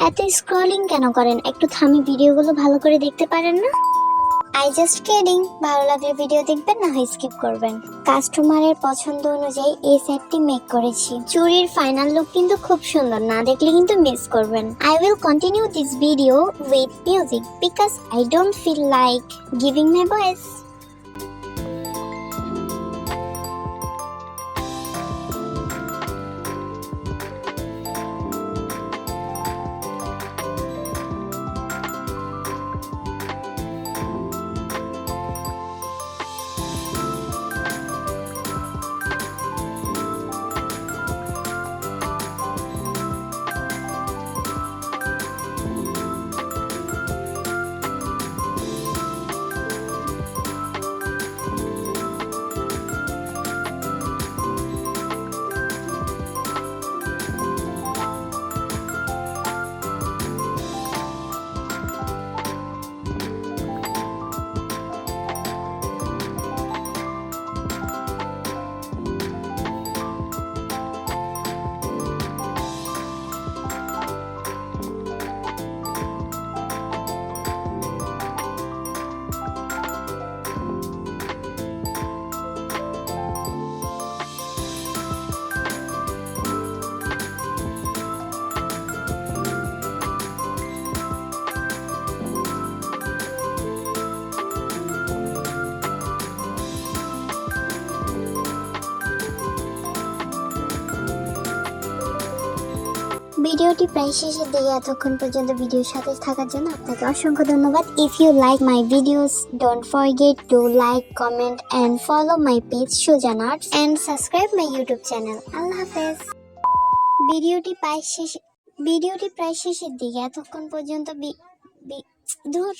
এত স্ক্রলিং কেন করেন? একটু থামি ভিডিওগুলো ভালো করে দেখতে পারেন না? I just kidding. ভালো লাগলে ভিডিও দেখবেন, না হয় স্কিপ করবেন। কাস্টমারের পছন্দ অনুযায়ী এই সেটটি মেক করেছি। চুড়ির ফাইনাল লুক কিন্তু খুব সুন্দর, না দেখলে কিন্তু মিস করবেন। I will continue this video with music because I don't feel like giving my voice. ভিডিওটি প্রায় শেষের দিকে। এতক্ষণ পর্যন্ত ভিডিওর সাথে থাকার জন্য আপনাকে অসংখ্য ধন্যবাদ। If you like my videos, don't forget to like, comment and follow my page Sujan arts and subscribe my YouTube channel. আল্লাহ হাফেজ। ভিডিওটি প্রায় শেষের দিকে। এতক্ষণ পর্যন্ত দূর